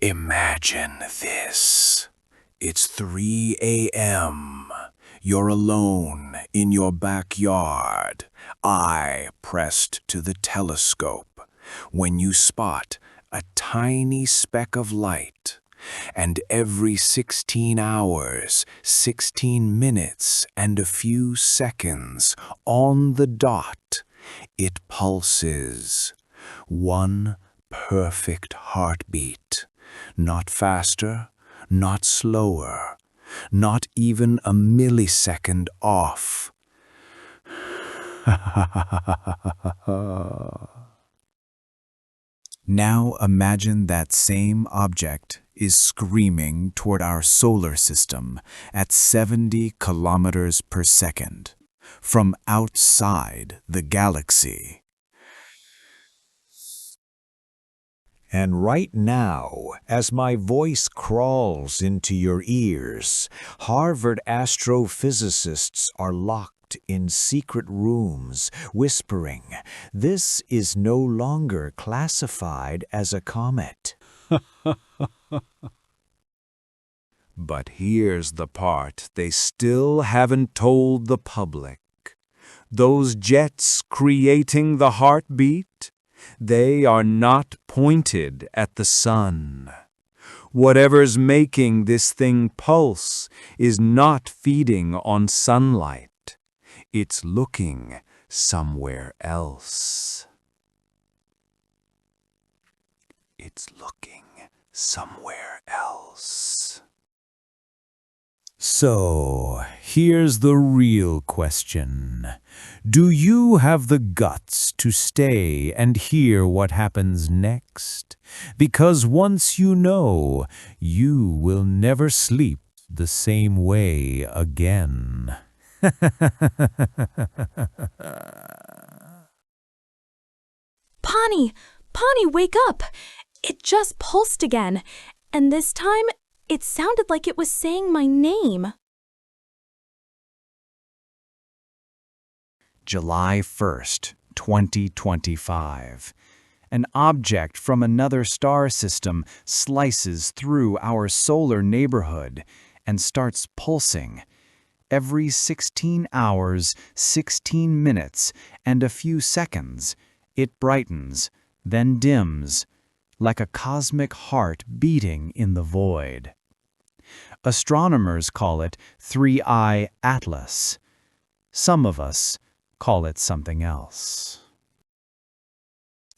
Imagine this. It's 3 a.m. You're alone in your backyard, eye pressed to the telescope, when you spot a tiny speck of light. And every 16 hours, 16 minutes, and a few seconds on the dot, it pulses. One perfect heartbeat. Not faster, not slower, not even a millisecond off. Now imagine that same object is screaming toward our solar system at 70 kilometers per second from outside the galaxy. And right now, as my voice crawls into your ears, Harvard astrophysicists are locked in secret rooms, whispering, "This is no longer classified as a comet." But here's the part they still haven't told the public. Those jets creating the heartbeat, they are not pointed at the sun. Whatever's making this thing pulse is not feeding on sunlight. It's looking somewhere else. It's looking somewhere else. So, here's the real question. Do you have the guts to stay and hear what happens next? Because once you know, you will never sleep the same way again. Pani! Pani, wake up! It just pulsed again, and this time it sounded like it was saying my name. July 1st, 2025. An object from another star system slices through our solar neighborhood and starts pulsing. Every 16 hours, 16 minutes, and a few seconds, it brightens, then dims, like a cosmic heart beating in the void. Astronomers call it Three-Eye Atlas. Some of us call it something else.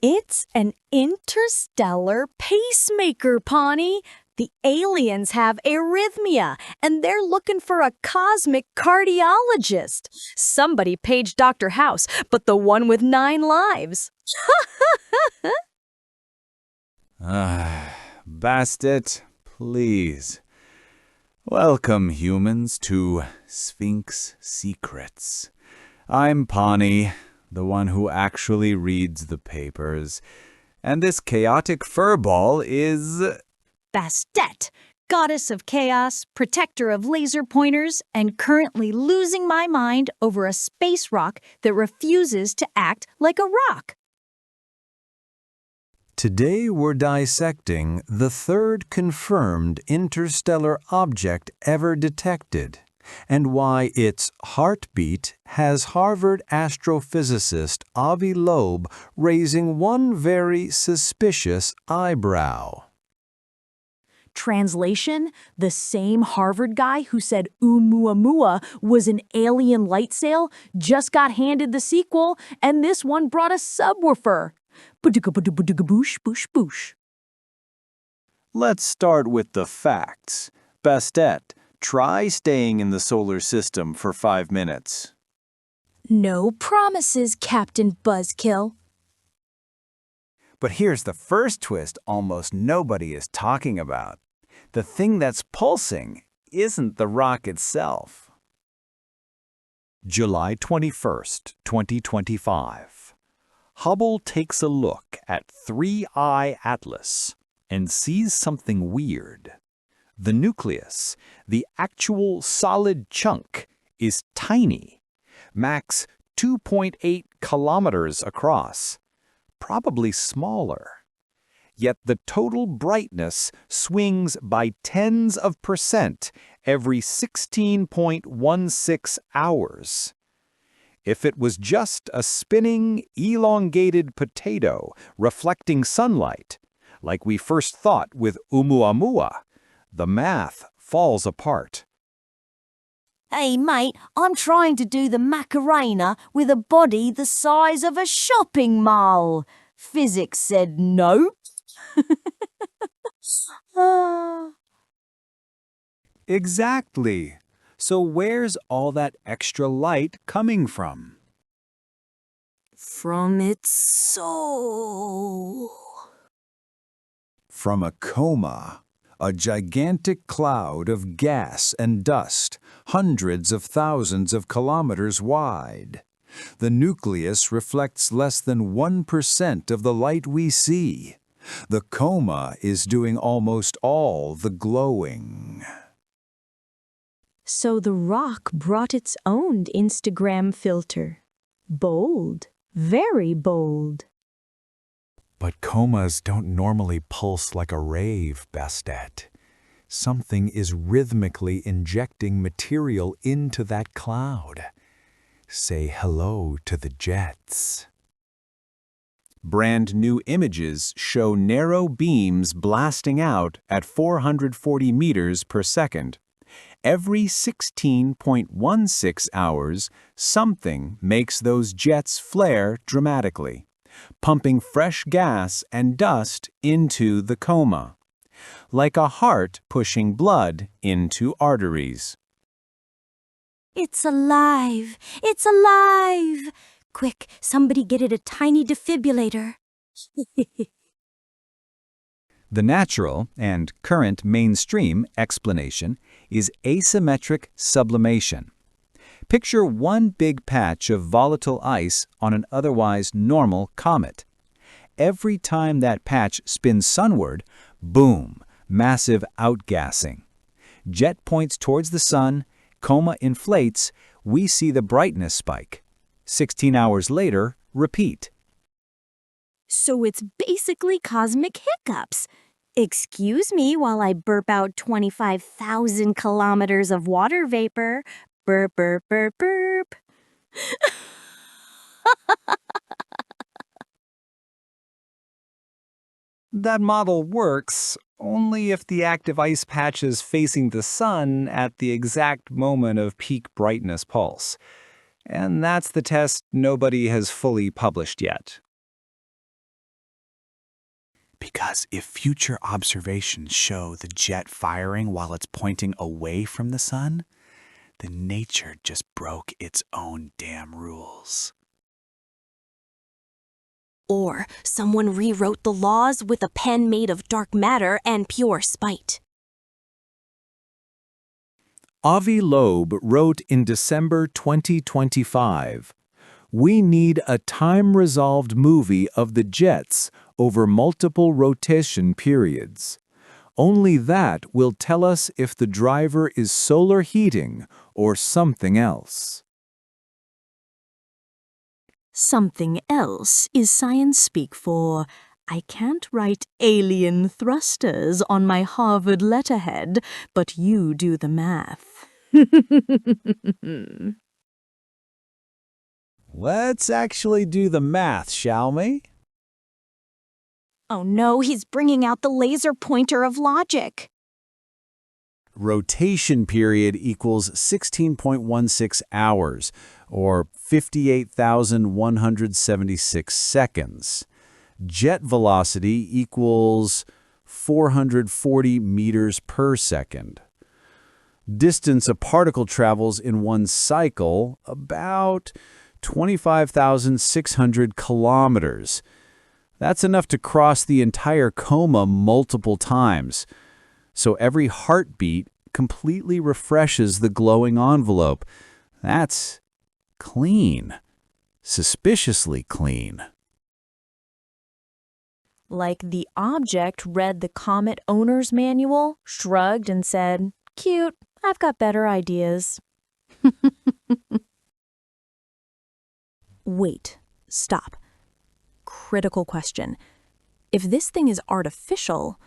It's an interstellar pacemaker, Pani. The aliens have arrhythmia, and they're looking for a cosmic cardiologist. Somebody paged Dr. House, but the one with 9 lives. Bastet, please. Welcome, humans, to Sphinx Secrets. I'm Pani, the one who actually reads the papers, and this chaotic furball is... Bastet, goddess of chaos, protector of laser pointers, and currently losing my mind over a space rock that refuses to act like a rock. Today we're dissecting the third confirmed interstellar object ever detected, and why its heartbeat has Harvard astrophysicist Avi Loeb raising one very suspicious eyebrow. Translation, the same Harvard guy who said Oumuamua was an alien light sail just got handed the sequel, and this one brought a subwoofer. Boosh, boosh, boosh. Let's start with the facts. Bastet, try staying in the solar system for 5 minutes. No promises, Captain Buzzkill. But here's the first twist almost nobody is talking about. The thing that's pulsing isn't the rock itself. July 21st, 2025. Hubble takes a look at Three-Eye Atlas and sees something weird. The nucleus, the actual solid chunk, is tiny, max 2.8 kilometers across, probably smaller. Yet the total brightness swings by tens of percent every 16.16 hours. If it was just a spinning, elongated potato reflecting sunlight, like we first thought with Oumuamua, the math falls apart. Hey mate, I'm trying to do the Macarena with a body the size of a shopping mall. Physics said no. Exactly. So where's all that extra light coming from? From its soul. From a coma, a gigantic cloud of gas and dust, hundreds of thousands of kilometers wide. The nucleus reflects less than 1% of the light we see. The coma is doing almost all the glowing. So the rock brought its own Instagram filter. Bold, very bold. But comas don't normally pulse like a rave, Bastet. Something is rhythmically injecting material into that cloud. Say hello to the jets. Brand new images show narrow beams blasting out at 440 meters per second. Every 16.16 hours, something makes those jets flare dramatically, pumping fresh gas and dust into the coma, like a heart pushing blood into arteries. It's alive! It's alive! Quick, somebody get it a tiny defibrillator. The natural and current mainstream explanation is asymmetric sublimation. Picture one big patch of volatile ice on an otherwise normal comet. Every time that patch spins sunward, boom, massive outgassing. Jet points towards the sun, coma inflates, we see the brightness spike. 16 hours later, repeat. So it's basically cosmic hiccups. Excuse me while I burp out 25,000 kilometers of water vapor. Burp, burp, burp, burp. That model works only if the active ice patch is facing the sun at the exact moment of peak brightness pulse. And that's the test nobody has fully published yet. Because if future observations show the jet firing while it's pointing away from the sun, then nature just broke its own damn rules. Or someone rewrote the laws with a pen made of dark matter and pure spite. Avi Loeb wrote in December 2025, "We need a time-resolved movie of the jets over multiple rotation periods. Only that will tell us if the driver is solar heating or something else." Something else is science speak for I can't write alien thrusters on my Harvard letterhead, but you do the math. Let's actually do the math, shall we? Oh no, he's bringing out the laser pointer of logic. Rotation period equals 16.16 hours, or 58,176 seconds. Jet velocity equals 440 meters per second. Distance a particle travels in one cycle, about 25,600 kilometers. That's enough to cross the entire coma multiple times. So every heartbeat completely refreshes the glowing envelope. That's clean. Suspiciously clean. Like the object read the Comet owner's manual, shrugged and said, "Cute, I've got better ideas." Wait, stop. Critical question. If this thing is artificial,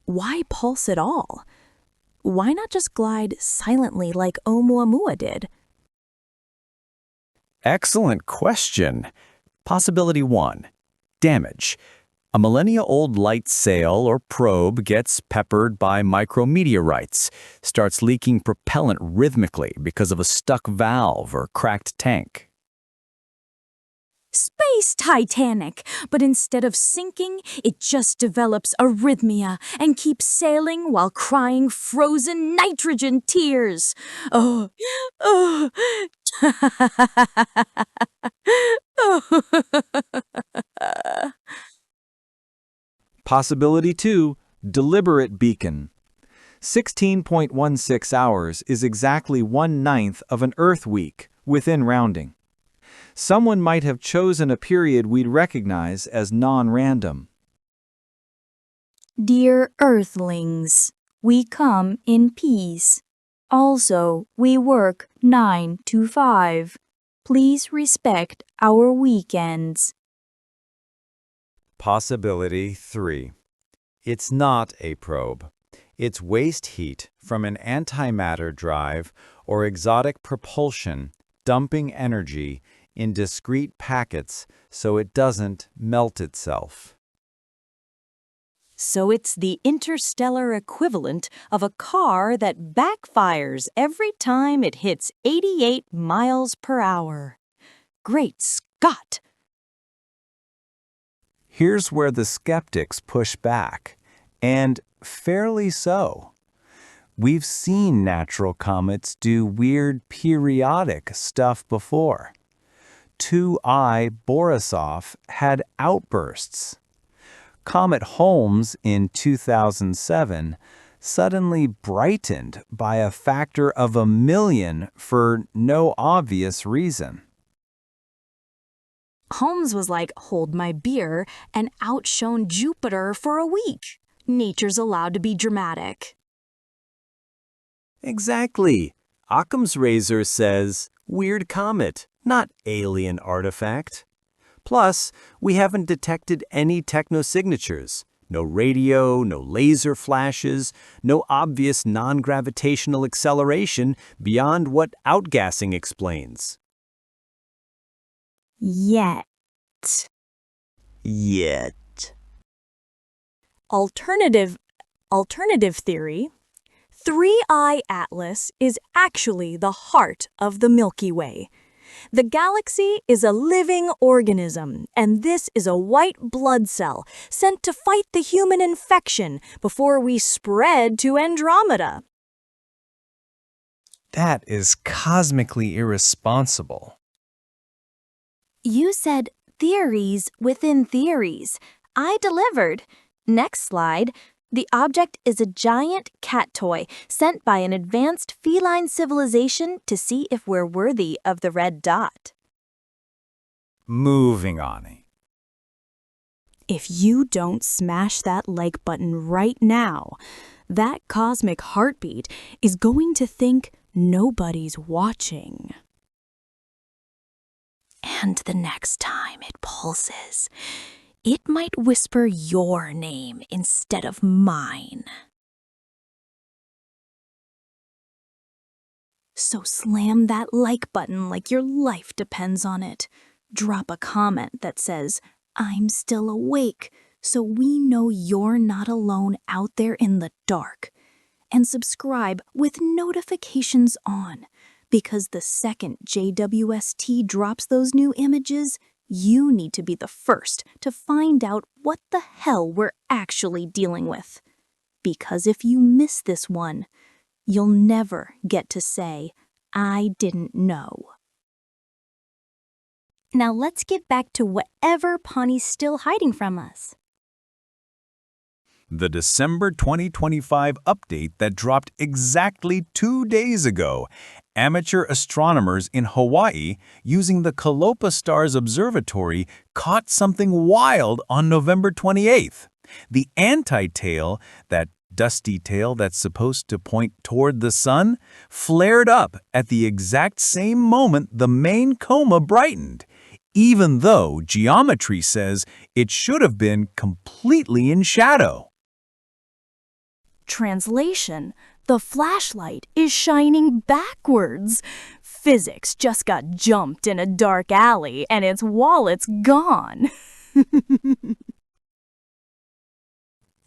why pulse at all? Why not just glide silently like Oumuamua did? Excellent question. Possibility 1. Damage. A millennia-old light sail or probe gets peppered by micrometeorites, starts leaking propellant rhythmically because of a stuck valve or cracked tank. Space Titanic, but instead of sinking, it just develops arrhythmia and keeps sailing while crying frozen nitrogen tears. Oh, oh. Possibility 2. Deliberate beacon. 16.16 hours is exactly 1/9 of an Earth week, within rounding. Someone might have chosen a period we'd recognize as non-random. Dear Earthlings, we come in peace. Also, we work 9 to 5. Please respect our weekends. Possibility 3. It's not a probe. It's waste heat from an antimatter drive or exotic propulsion dumping energy in discrete packets so it doesn't melt itself. So it's the interstellar equivalent of a car that backfires every time it hits 88 miles per hour. Great Scott! Here's where the skeptics push back, and fairly so. We've seen natural comets do weird periodic stuff before. 2I Borisov had outbursts. Comet Holmes in 2007 suddenly brightened by a factor of 1,000,000 for no obvious reason. Holmes was like, hold my beer, and outshone Jupiter for a week. Nature's allowed to be dramatic. Exactly. Occam's razor says, weird comet, not alien artifact. Plus, we haven't detected any technosignatures. No radio, no laser flashes, no obvious non-gravitational acceleration beyond what outgassing explains. Yet. Alternative theory. 3I Atlas is actually the heart of the Milky Way. The galaxy is a living organism, and this is a white blood cell sent to fight the human infection before we spread to Andromeda. That is cosmically irresponsible. You said theories within theories. I delivered. Next slide. The object is a giant cat toy sent by an advanced feline civilization to see if we're worthy of the red dot. Moving on. If you don't smash that like button right now, that cosmic heartbeat is going to think nobody's watching. And the next time it pulses, it might whisper your name instead of mine. So slam that like button like your life depends on it. Drop a comment that says, I'm still awake, so we know you're not alone out there in the dark. And subscribe with notifications on, because the second JWST drops those new images, you need to be the first to find out what the hell we're actually dealing with. Because if you miss this one, you'll never get to say, I didn't know. Now let's get back to whatever Pani's still hiding from us. The December 2025 update that dropped exactly 2 days ago. Amateur astronomers in Hawaii using the Kalopa Stars Observatory caught something wild on November 28th. The anti-tail, that dusty tail that's supposed to point toward the sun, flared up at the exact same moment the main coma brightened. even though geometry says it should have been completely in shadow. Translation: the flashlight is shining backwards. Physics just got jumped in a dark alley and its wallet's gone.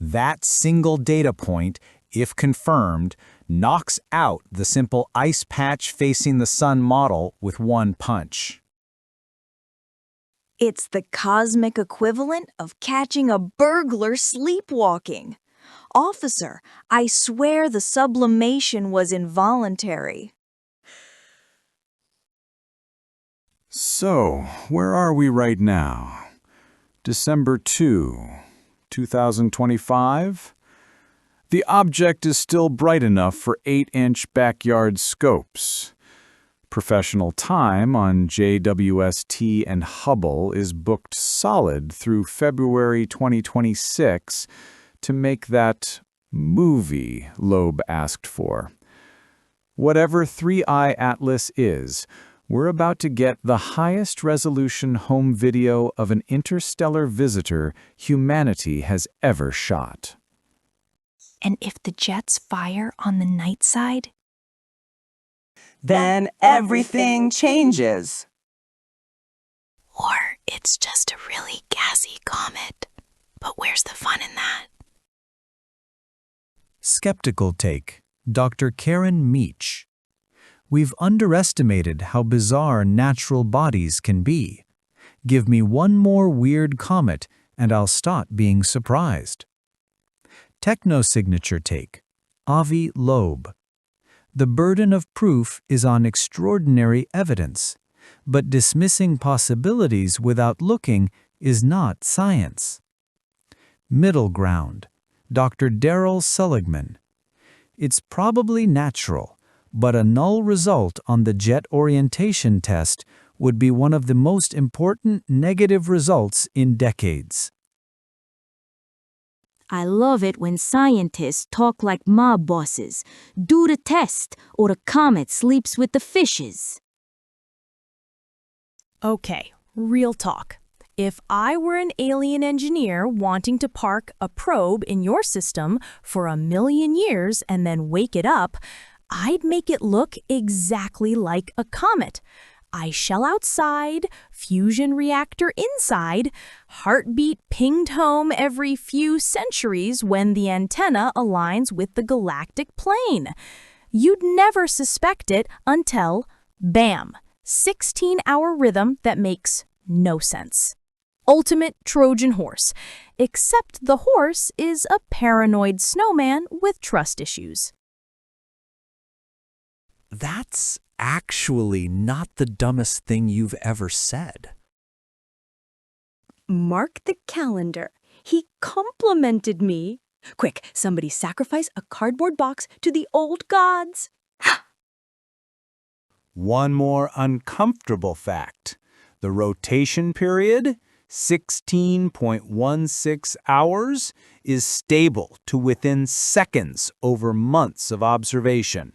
That single data point, if confirmed, knocks out the simple ice patch facing the sun model with one punch. It's the cosmic equivalent of catching a burglar sleepwalking. Officer, I swear the sublimation was involuntary. So, where are we right now? December 2, 2025? The object is still bright enough for 8-inch backyard scopes. Professional time on JWST and Hubble is booked solid through February 2026 to make that movie Loeb asked for. Whatever 3i Atlas is, we're about to get the highest resolution home video of an interstellar visitor humanity has ever shot. And if the jets fire on the night side? Then everything changes. Or it's just a really gassy comet. But where's the fun in that? Skeptical take, Dr. Karen Meach. We've underestimated how bizarre natural bodies can be. Give me one more weird comet and I'll stop being surprised. Technosignature take, Avi Loeb. The burden of proof is on extraordinary evidence, but dismissing possibilities without looking is not science. Middle ground, Dr. Daryl Seligman. It's probably natural, but a null result on the jet orientation test would be one of the most important negative results in decades. I love it when scientists talk like mob bosses. Do the test, or the comet sleeps with the fishes. Okay, real talk. If I were an alien engineer wanting to park a probe in your system for 1,000,000 years and then wake it up, I'd make it look exactly like a comet. Ice shell outside, fusion reactor inside, heartbeat pinged home every few centuries when the antenna aligns with the galactic plane. You'd never suspect it until, bam, 16-hour rhythm that makes no sense. Ultimate Trojan horse, except the horse is a paranoid snowman with trust issues. That's actually not the dumbest thing you've ever said. Mark the calendar. He complimented me. Quick, somebody sacrifice a cardboard box to the old gods. One more uncomfortable fact. The rotation period, 16.16 hours, is stable to within seconds over months of observation.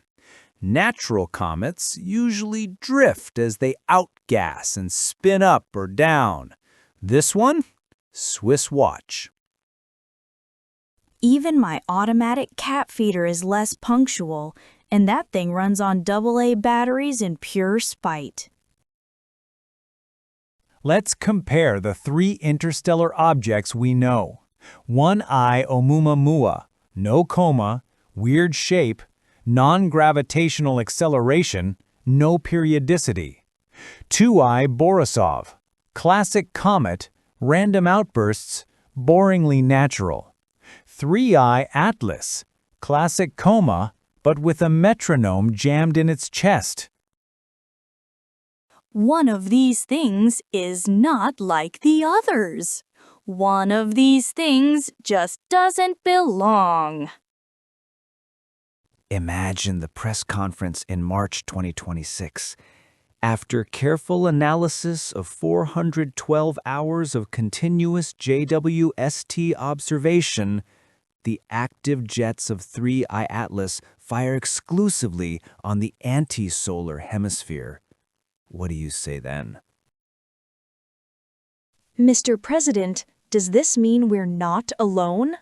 Natural comets usually drift as they outgas and spin up or down. This one? Swiss watch. Even my automatic cat feeder is less punctual, and that thing runs on AA batteries in pure spite. Let's compare the 3 interstellar objects we know. 1i Oumuamua, no coma, weird shape, non-gravitational acceleration, no periodicity. 2i Borisov, classic comet, random outbursts, boringly natural. 3i Atlas, classic coma, but with a metronome jammed in its chest. One of these things is not like the others. One of these things just doesn't belong. Imagine the press conference in March 2026. After careful analysis of 412 hours of continuous JWST observation, the active jets of 3i Atlas fire exclusively on the anti-solar hemisphere. What do you say then? Mr. President, does this mean we're not alone?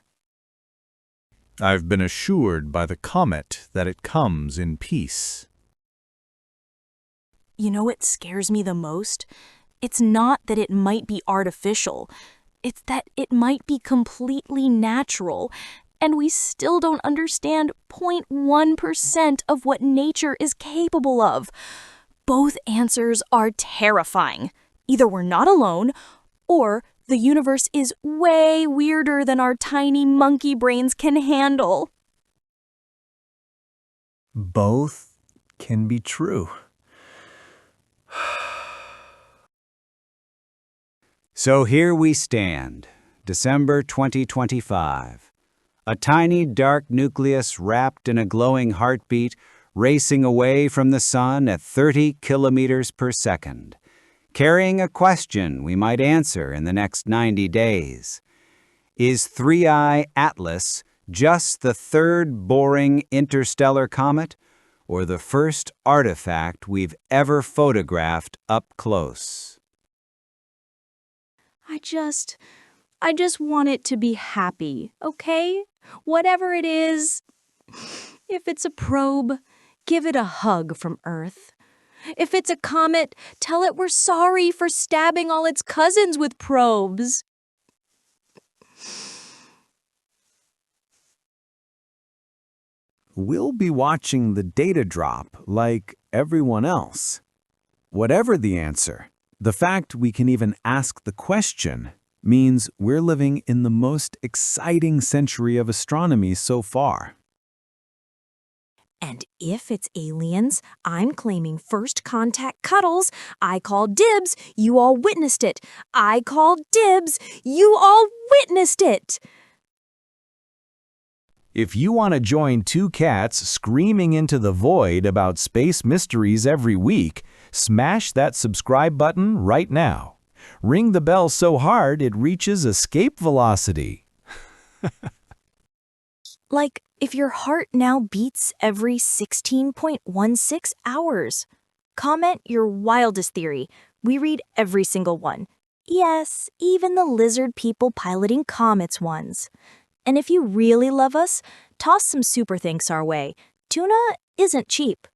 I've been assured by the comet that it comes in peace. You know what scares me the most? It's not that it might be artificial. It's that it might be completely natural, and we still don't understand 0.1% of what nature is capable of. Both answers are terrifying. Either we're not alone, or the universe is way weirder than our tiny monkey brains can handle. Both can be true. So here we stand, December 2025. A tiny dark nucleus wrapped in a glowing heartbeat, racing away from the sun at 30 kilometers per second, carrying a question we might answer in the next 90 days. Is 3I Atlas just the third boring interstellar comet, or the first artifact we've ever photographed up close? I just want it to be happy, okay? Whatever it is. If it's a probe, give it a hug from Earth. If it's a comet, tell it we're sorry for stabbing all its cousins with probes. We'll be watching the data drop like everyone else. Whatever the answer, the fact we can even ask the question means we're living in the most exciting century of astronomy so far. And if it's aliens, I'm claiming first contact cuddles. I call dibs, you all witnessed it. I call dibs, you all witnessed it. If you want to join two cats screaming into the void about space mysteries every week, smash that subscribe button right now. Ring the bell so hard it reaches escape velocity. Like if your heart now beats every 16.16 hours. Comment your wildest theory. We read every single one. Yes, even the lizard people piloting comets ones. And if you really love us, toss some super thanks our way. Tuna isn't cheap.